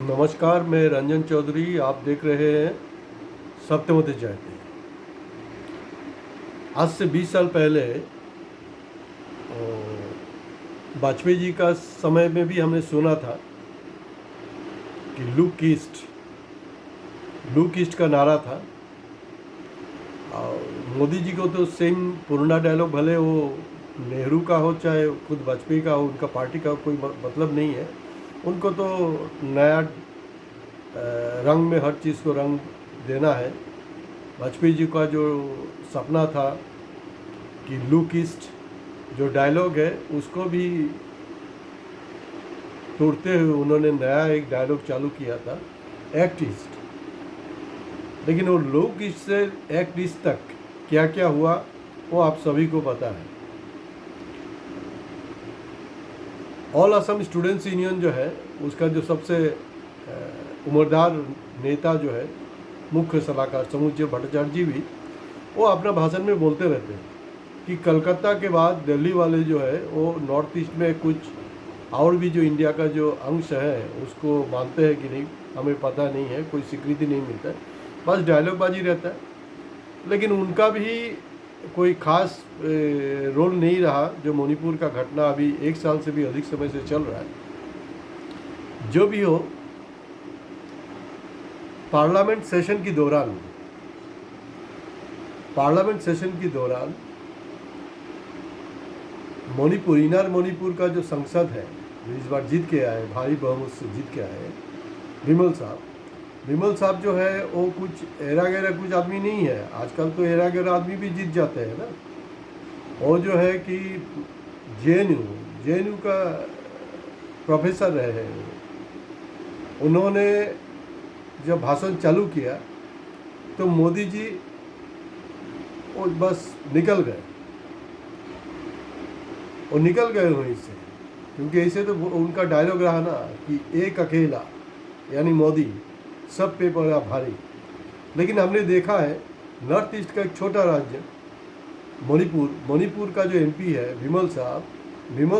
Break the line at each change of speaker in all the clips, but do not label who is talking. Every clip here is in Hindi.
नमस्कार, मैं रंजन चौधरी। आप देख रहे हैं सत्यवती जयते। आज से 20 साल पहले वाजपेयी जी का समय में भी हमने सुना था कि लुक ईस्ट का नारा था। और मोदी जी को तो सेम पुराना डायलॉग, भले वो नेहरू का हो चाहे खुद वाजपेयी का हो, उनका पार्टी का कोई मतलब नहीं है। उनको तो नया रंग में हर चीज़ को रंग देना है। वाजपेयी जी का जो सपना था कि लुक ईस्ट, जो डायलॉग है उसको भी तोड़ते हुए उन्होंने नया एक डायलॉग चालू किया था, एक्ट ईस्ट। लेकिन वो लुक ईस्ट से एक्ट ईस्ट तक क्या क्या हुआ वो आप सभी को पता है। ऑल असम स्टूडेंट्स यूनियन जो है, उसका जो सबसे उम्रदार नेता जो है, मुख्य सलाहकार समुच्चय भट्टाचार्य जी भी, वो अपना भाषण में बोलते रहते हैं कि कलकत्ता के बाद दिल्ली वाले जो है वो नॉर्थ ईस्ट में कुछ और भी जो इंडिया का जो अंश है उसको मानते हैं कि नहीं, हमें पता नहीं है, कोई स्वीकृति नहीं मिलता है, बस डायलॉगबाजी रहता है। लेकिन उनका भी कोई खास रोल नहीं रहा। जो मणिपुर का घटना अभी 1 साल से भी अधिक समय से चल रहा है, जो भी हो, पार्लियामेंट सेशन के दौरान मणिपुर, इनर मणिपुर का जो संसद है, जो इस बार जीत के आए, भारी बहुमत से जीत के आए, विमल साहब जो है वो कुछ एरा गैरा कुछ आदमी नहीं है। आजकल तो एरा गैरा आदमी भी जीत जाते हैं ना। वो जो है कि जे.एन.यू का प्रोफेसर रहे हैं। उन्होंने जब भाषण चालू किया तो मोदी जी वो बस निकल गए वहीं से, क्योंकि ऐसे तो उनका डायलॉग रहा ना कि एक अकेला यानी मोदी सब पे पड़ा भारी। लेकिन हमने देखा है नॉर्थ ईस्ट का एक छोटा राज्य मणिपुर का जो एमपी है विमल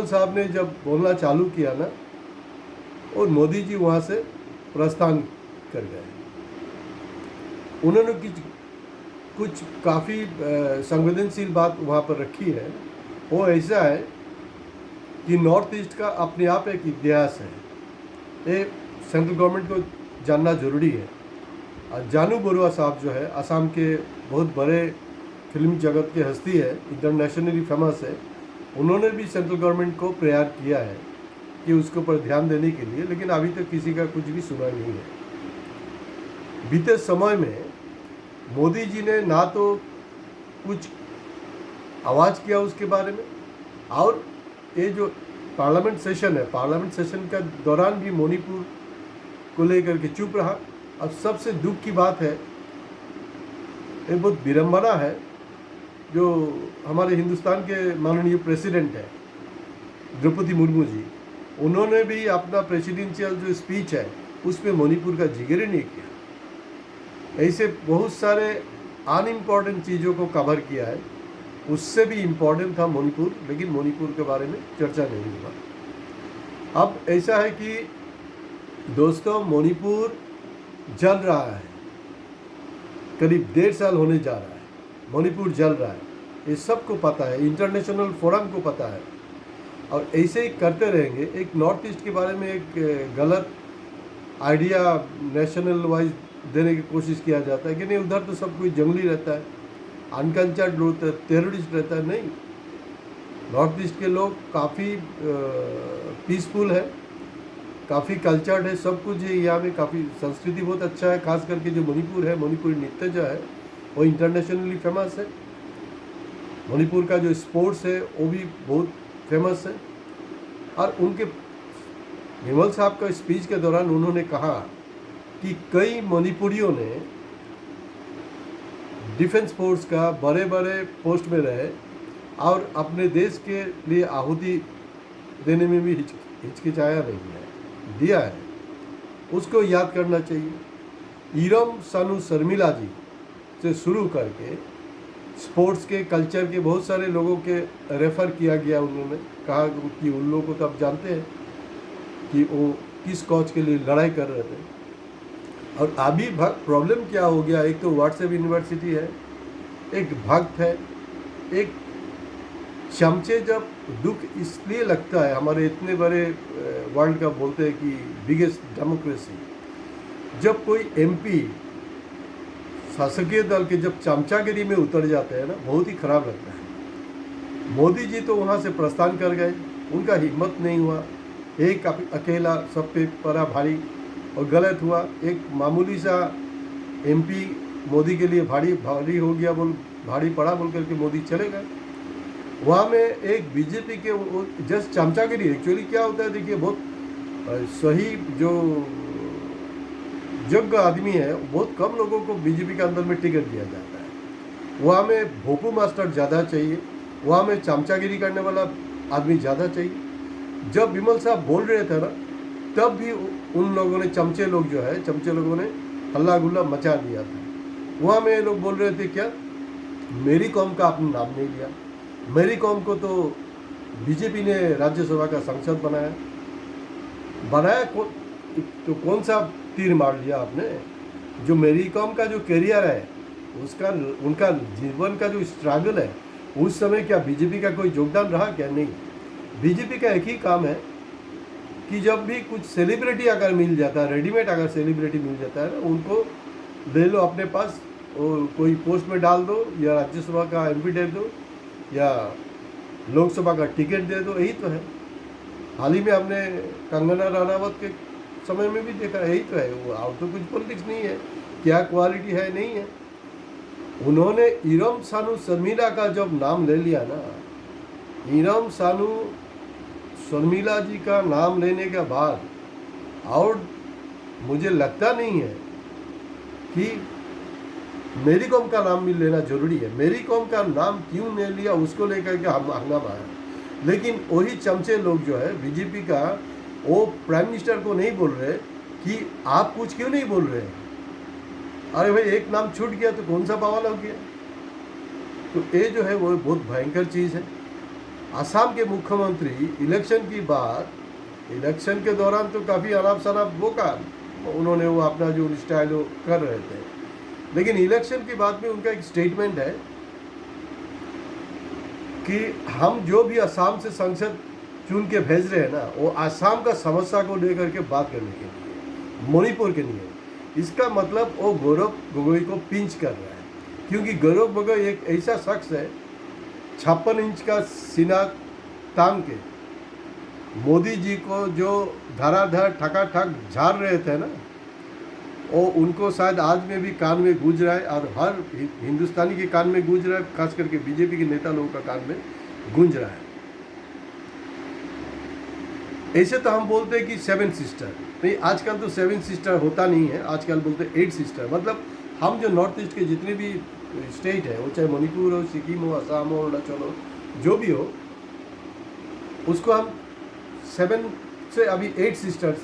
साहब ने जब बोलना चालू किया ना, और मोदी जी वहाँ से प्रस्थान कर गए। उन्होंने कुछ काफ़ी संवेदनशील बात वहाँ पर रखी है। वो ऐसा है कि नॉर्थ ईस्ट का अपने आप एक इतिहास है, ये सेंट्रल गवर्नमेंट को जानना जरूरी है। जानू बरुआ साहब जो है, असम के बहुत बड़े फिल्मी जगत के हस्ती है, इंटरनेशनली फेमस है। उन्होंने भी सेंट्रल गवर्नमेंट को प्रेयर किया है कि उसके ऊपर ध्यान देने के लिए, लेकिन अभी तक किसी का कुछ भी सुना नहीं है। बीते समय में मोदी जी ने ना तो कुछ आवाज़ किया उसके बारे में, और ये जो पार्लियामेंट सेशन का दौरान भी मणिपुर को लेकर के चुप रहा। अब सबसे दुख की बात है, ये बहुत विडंबना है, जो हमारे हिंदुस्तान के माननीय प्रेसिडेंट है द्रौपदी मुर्मू जी, उन्होंने भी अपना प्रेसिडेंशियल जो स्पीच है उसमें मणिपुर का जिक्र ही नहीं किया। ऐसे बहुत सारे अनइम्पॉर्टेंट चीज़ों को कवर किया है, उससे भी इम्पोर्टेंट था मणिपुर, लेकिन मणिपुर के बारे में चर्चा नहीं हुआ। अब ऐसा है कि दोस्तों, मणिपुर जल रहा है, करीब 1.5 साल होने जा रहा है, मणिपुर जल रहा है, ये सबको पता है, इंटरनेशनल फोरम को पता है। और ऐसे ही करते रहेंगे। एक नॉर्थ ईस्ट के बारे में एक गलत आइडिया नेशनल वाइज देने की कोशिश किया जाता है कि नहीं, उधर तो सब कोई जंगली रहता है, अनकल्चर्ड रहता है, टेररिस्ट रहता है। नहीं, नॉर्थ ईस्ट के लोग काफ़ी पीसफुल है, काफ़ी कल्चर्ड है, सब कुछ है यहाँ में, काफ़ी संस्कृति बहुत अच्छा है। खास करके जो मणिपुर है, मणिपुरी नृत्य जो है वो इंटरनेशनली फेमस है। मणिपुर का जो स्पोर्ट्स है वो भी बहुत फेमस है। और उनके विमल साहब का स्पीच के दौरान उन्होंने कहा कि कई मणिपुरियों ने डिफेंस फोर्स का बड़े बड़े पोस्ट में रहे और अपने देश के लिए आहुति देने में भी हिचकिचाया नहीं है, दिया है, उसको याद करना चाहिए। इरम सानू शर्मिला जी से शुरू करके स्पोर्ट्स के कल्चर के बहुत सारे लोगों के रेफ़र किया गया। उन्होंने कहा कि उन लोगों को तो आप जानते हैं कि वो किस कॉज के लिए लड़ाई कर रहे थे। और अभी प्रॉब्लम क्या हो गया, एक तो व्हाट्सएप यूनिवर्सिटी है, एक भक्त है, एक चमचे। जब दुख इसलिए लगता है, हमारे इतने बड़े वर्ल्ड का बोलते हैं कि बिगेस्ट डेमोक्रेसी, जब कोई एमपी शासकीय दल के जब चमचागिरी में उतर जाते हैं ना, बहुत ही खराब लगता है। मोदी जी तो वहाँ से प्रस्थान कर गए, उनका हिम्मत नहीं हुआ, एक अकेला सब पे पड़ा भारी, और गलत हुआ। एक मामूली सा एमपी मोदी के लिए भारी हो गया, भारी पड़ा बोल करके मोदी चले गए। वहाँ में एक बीजेपी के जस्ट चमचागिरी, एक्चुअली क्या होता है देखिए, बहुत सही जो योग्य आदमी है, बहुत कम लोगों को बीजेपी के अंदर में टिकट दिया जाता है। वहाँ में भोपू मास्टर ज़्यादा चाहिए, वहाँ में चमचागिरी करने वाला आदमी ज़्यादा चाहिए। जब विमल साहब बोल रहे थे ना, तब भी उन लोगों ने, चमचे लोगों ने हल्ला गुल्ला मचा दिया था। वहाँ में ये लोग बोल रहे थे क्या, मेरी कौम का आपने नाम नहीं लिया। मेरी कौम को तो बीजेपी ने राज्यसभा का सांसद बनाया तो कौन सा तीर मार लिया आपने। जो मेरी कौम का जो करियर है, उसका उनका जीवन का जो स्ट्रगल है, उस समय क्या बीजेपी का कोई योगदान रहा क्या? नहीं। बीजेपी का एक ही काम है कि जब भी कुछ सेलिब्रिटी अगर मिल जाता है, रेडीमेड अगर सेलिब्रिटी मिल जाता है ना, उनको ले लो अपने पास और कोई पोस्ट में डाल दो, या राज्यसभा का एमपी दे दो, या लोकसभा का टिकट दे दो। यही तो है। हाल ही में हमने कंगना रनावत के समय में भी देखा, यही तो है। वो और तो कुछ पॉलिटिक्स नहीं है, क्या क्वालिटी है नहीं है। उन्होंने इरम सानू शर्मिला का जब नाम ले लिया ना, इरम सानू शर्मिला जी का नाम लेने के बाद, और मुझे लगता नहीं है कि मेरी कौम का नाम भी लेना जरूरी है। मेरी कौम का नाम क्यों नहीं लिया, उसको लेकर के हंगामा है। लेकिन वही चमचे लोग जो है बीजेपी का, वो प्राइम मिनिस्टर को नहीं बोल रहे कि आप कुछ क्यों नहीं बोल रहे। अरे भाई, एक नाम छूट गया तो कौन सा बवाल हो गया। तो ये जो है वो बहुत भयंकर चीज़ है। असम के मुख्यमंत्री इलेक्शन की बात, इलेक्शन के दौरान तो काफ़ी अनाप शनाप उन्होंने वो अपना जो स्टाइल वो कर रहे थे, लेकिन इलेक्शन की बात में उनका एक स्टेटमेंट है कि हम जो भी असम से सांसद चुन के भेज रहे हैं ना, वो असम का समस्या को लेकर के बात करने के लिए, मणिपुर के लिए। इसका मतलब वो गौरव गोगोई को पिंच कर रहा है, क्योंकि गौरव गोगोई एक ऐसा शख्स है 56 इंच का सीना तान के मोदी जी को जो धराधर ठकाठक झाड़ रहे थे ना, वो उनको शायद आज में भी कान में गूंज रहा है, और हर हिंदुस्तानी के कान में गूंज रहा है, खास करके बीजेपी के नेता लोगों का कान में गूंज रहा है। ऐसे तो हम बोलते हैं कि 7 सिस्टर, नहीं आजकल तो 7 सिस्टर होता नहीं है, आजकल बोलते 8 सिस्टर। मतलब हम जो नॉर्थ ईस्ट के जितने भी स्टेट है, वो चाहे मणिपुर हो, सिक्किम हो, असम हो, अरुणाचल हो, जो भी हो, उसको हम 7 से अभी 8 सिस्टर्स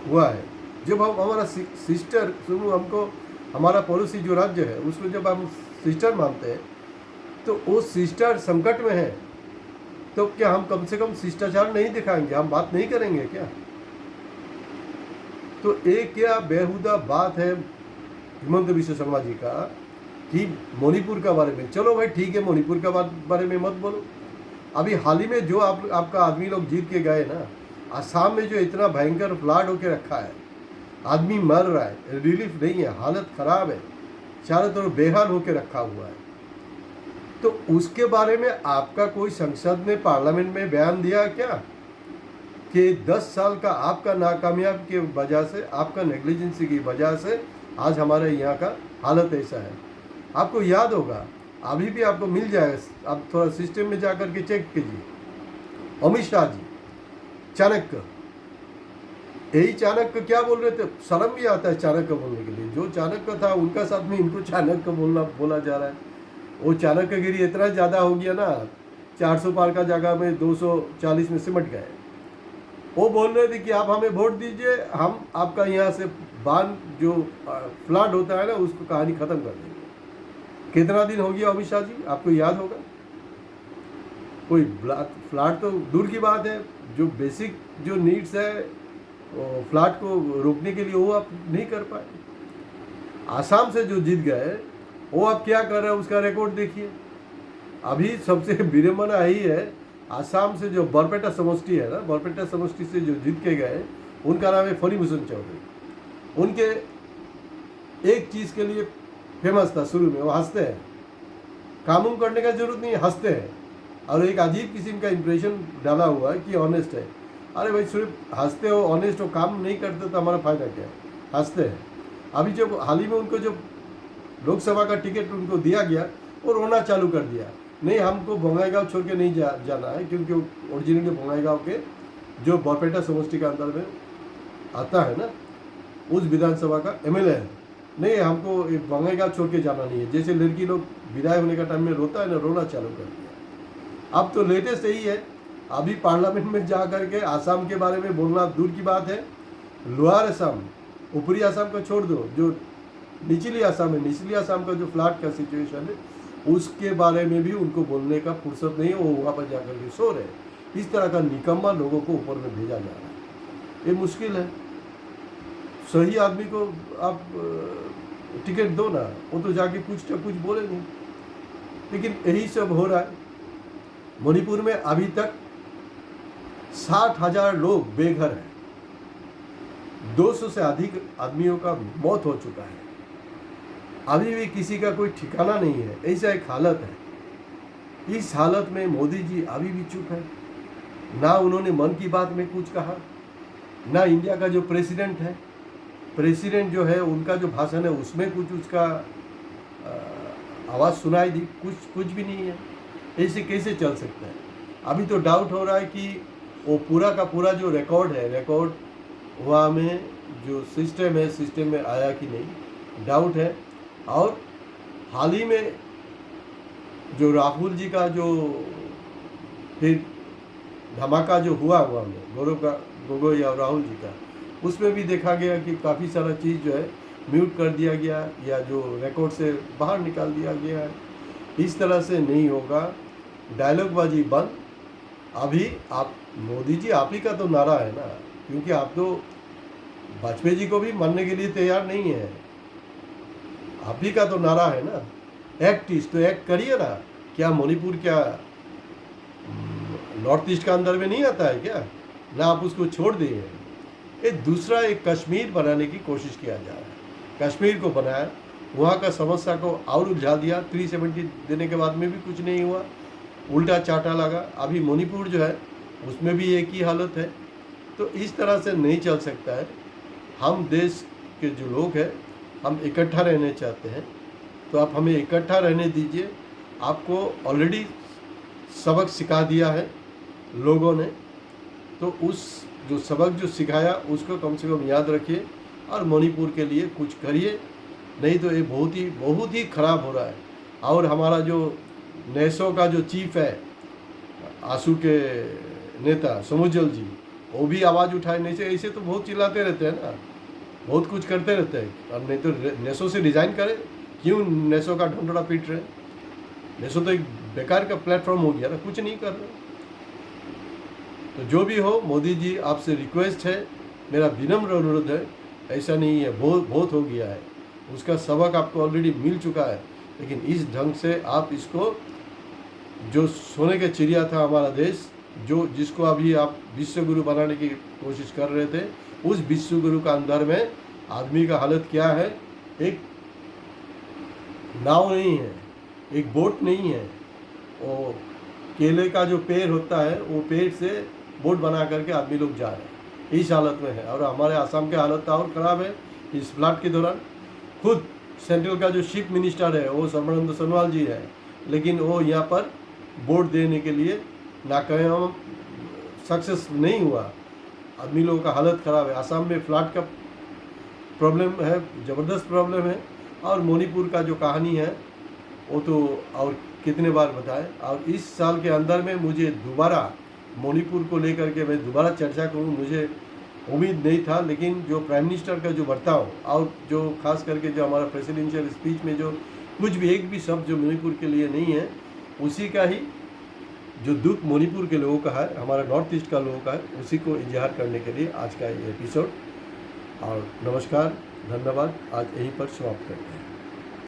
हुआ है। जब हम हमारा सिस्टर सुनो, हमको हमारा पड़ोसी जो राज्य है उसमें जब हम सिस्टर मानते हैं, तो वो सिस्टर संकट में है, तो क्या हम कम से कम शिष्टाचार नहीं दिखाएंगे, हम बात नहीं करेंगे क्या? तो एक क्या बेहुदा बात है हिमंत बिश्व शर्मा जी का कि मणिपुर का बारे में, चलो भाई ठीक है, मणिपुर का बारे में मत बोलो। अभी हाल ही में जो आपका आदमी लोग जीत के गए ना, असम में जो इतना भयंकर फ्लड होके रखा है, आदमी मर रहा है, रिलीफ नहीं है, हालत ख़राब है, चारों तरफ बेहाल होके रखा हुआ है। तो उसके बारे में आपका कोई संसद में, पार्लियामेंट में बयान दिया क्या कि 10 साल का आपका नाकामयाब की वजह से, आपका नेग्लिजेंसी की वजह से आज हमारे यहाँ का हालत ऐसा है। आपको याद होगा, अभी भी आपको मिल जाएगा, आप थोड़ा सिस्टम में जा कर के चेक कीजिए। अमित शाह जी, चाणक्य, यही चाणक्य क्या बोल रहे थे, शर्म भी आता है चाणक्य बोलने के लिए। जो चाणक्य था उनका साथ में इनको चाणक्य बोला जा रहा है। वो चाणक्यगिरी इतना ज़्यादा हो गया ना, 400 पार का जगह में 240 में सिमट गए। वो बोल रहे थे कि आप हमें वोट दीजिए, हम आपका यहाँ से बांध जो फ्लड होता है ना, उसको कहानी ख़त्म कर देंगे। कितना दिन हो गया अमित शाह जी, आपको याद होगा? कोई फ्लड तो दूर की बात है, जो बेसिक जो नीड्स है फ्लड को रोकने के लिए वो आप नहीं कर पाए। आसाम से जो जीत गए वो अब क्या कर रहे हैं उसका रिकॉर्ड देखिए। अभी सबसे विडम्बना यही है, आसाम से जो बरपेटा समष्टि है ना, बरपेटा समष्टि से जो जीत के गए उनका नाम है फणिभूषण चौधरी। उनके एक चीज़ के लिए फेमस था शुरू में, वो हंसते हैं, काम उम करने का जरूरत नहीं, हंसते हैं। और एक अजीब किस्म का इम्प्रेशन डाला हुआ है कि ऑनेस्ट है। अरे भाई सिर्फ हंसते हो, ऑनेस्ट हो, काम नहीं करते तो हमारा फायदा क्या है? हंसते हैं। अभी जो हाल ही में उनको जो लोकसभा का टिकट उनको दिया गया वो रोना चालू कर दिया, नहीं हमको बंगाईगांव छोड़ के नहीं जाना है, क्योंकि ओरिजिनली बंगाईगांव के जो बरपेटा समष्टि के अंदर में आता है ना, उस विधानसभा का एमएलए है, नहीं हमको बंगाईगांव छोड़ के जाना नहीं है। जैसे लड़की लोग विदाई होने का टाइम में रोता है ना, रोना चालू कर दिया। अब तो लेटेस्ट यही है, अभी पार्लियामेंट में जा करके आसाम के बारे में बोलना दूर की बात है, लोअर असम, ऊपरी असम को छोड़ दो, जो निचली असम है, निचली असम का जो फ्लड का सिचुएशन है उसके बारे में भी उनको बोलने का फुर्सत नहीं है। वो वहाँ पर जाकर के सो रहे। इस तरह का निकम्मा लोगों को ऊपर में भेजा जा रहा है, ये मुश्किल है। सही आदमी को आप टिकट दो ना, वो तो जाके कुछ ना कुछ बोले नहीं। लेकिन यही सब हो रहा है। मणिपुर में अभी तक 60,000 लोग बेघर हैं, 200 से अधिक आदमियों का मौत हो चुका है, अभी भी किसी का कोई ठिकाना नहीं है। ऐसा एक हालत है। इस हालत में मोदी जी अभी भी चुप है, ना उन्होंने मन की बात में कुछ कहा, ना इंडिया का जो प्रेसिडेंट है, प्रेसिडेंट जो है उनका जो भाषण है उसमें कुछ उसका आवाज़ सुनाई दी, कुछ भी नहीं है। ऐसे कैसे चल सकता है? अभी तो डाउट हो रहा है कि वो पूरा का पूरा जो रिकॉर्ड है, रिकॉर्ड वहाँ में जो सिस्टम है, सिस्टम में आया कि नहीं, डाउट है। और हाल ही में जो राहुल जी का जो फिर धमाका जो हुआ में गौरव का गोगोई और राहुल जी का, उसमें भी देखा गया कि काफ़ी सारा चीज़ जो है म्यूट कर दिया गया या जो रिकॉर्ड से बाहर निकाल दिया गया है। इस तरह से नहीं होगा, डायलॉगबाजी बंद। अभी आप मोदी जी आप ही का तो नारा है ना, क्योंकि आप तो वाजपेयी जी को भी मानने के लिए तैयार नहीं है, आप ही का तो नारा है ना, एक्ट ईस्ट, तो एक्ट करिए ना। क्या मणिपुर क्या नॉर्थ ईस्ट का अंदर में नहीं आता है क्या? ना आप उसको छोड़ दिए। एक दूसरा एक कश्मीर बनाने की कोशिश किया जा रहा है। कश्मीर को बनाया, वहाँ का समस्या को और उलझा दिया। 370 देने के बाद में भी कुछ नहीं हुआ, उल्टा चाटा लगा। अभी मणिपुर जो है उसमें भी एक ही हालत है। तो इस तरह से नहीं चल सकता है। हम देश के जो लोग हैं हम इकट्ठा रहने चाहते हैं, तो आप हमें इकट्ठा रहने दीजिए। आपको ऑलरेडी सबक सिखा दिया है लोगों ने, तो उस जो सबक जो सिखाया उसको कम से कम याद रखिए और मणिपुर के लिए कुछ करिए, नहीं तो ये बहुत ही ख़राब हो रहा है। और हमारा जो नेसो का जो चीफ है, आसू के नेता समुजल जी, वो भी आवाज़ उठाए। नहीं से ऐसे तो बहुत चिल्लाते रहते हैं ना, बहुत कुछ करते रहते हैं। और नहीं तो नेसो से रिज़ाइन करें, क्यों नेसो का ढंढोरा पीट रहे? नेसो तो एक बेकार का प्लेटफॉर्म हो गया ना, कुछ नहीं कर रहे। तो जो भी हो, मोदी जी आपसे रिक्वेस्ट है, मेरा विनम्र अनुरोध है, ऐसा नहीं है, बहुत हो गया है, उसका सबक आपको ऑलरेडी मिल चुका है। लेकिन इस ढंग से आप इसको, जो सोने का चिड़िया था हमारा देश, जो जिसको अभी आप विश्व गुरु बनाने की कोशिश कर रहे थे, उस विश्व गुरु का अंदर में आदमी का हालत क्या है? एक नाव नहीं है, एक बोट नहीं है, वो केले का जो पेड़ होता है वो पेड़ से बोट बना करके आदमी लोग जा रहे हैं, इस हालत में है। और हमारे आसाम की हालत और ख़राब है। इस फ्लड के दौरान खुद सेंट्रल का जो चीफ मिनिस्टर है वो सर्बानंद सोनोवाल जी है, लेकिन वो यहाँ पर वोट देने के लिए नाकाम, सक्सेस नहीं हुआ। आदमी लोगों का हालत ख़राब है। आसाम में फ्लड का प्रॉब्लम है, ज़बरदस्त प्रॉब्लम है। और मणिपुर का जो कहानी है वो तो और कितने बार बताएं। और इस साल के अंदर में मुझे दोबारा मणिपुर को लेकर के मैं दोबारा चर्चा करूँ, मुझे उम्मीद नहीं था। लेकिन जो प्राइम मिनिस्टर का जो बर्ताव और जो खास करके जो हमारा प्रेसिडेंशियल स्पीच में जो कुछ भी एक भी शब्द जो मणिपुर के लिए नहीं है, उसी का ही जो दुख मणिपुर के लोगों का है, हमारा नॉर्थ ईस्ट का लोगों का है, उसी को इजहार करने के लिए आज का ये एपिसोड। और नमस्कार, धन्यवाद, आज यहीं पर समाप्त करते हैं।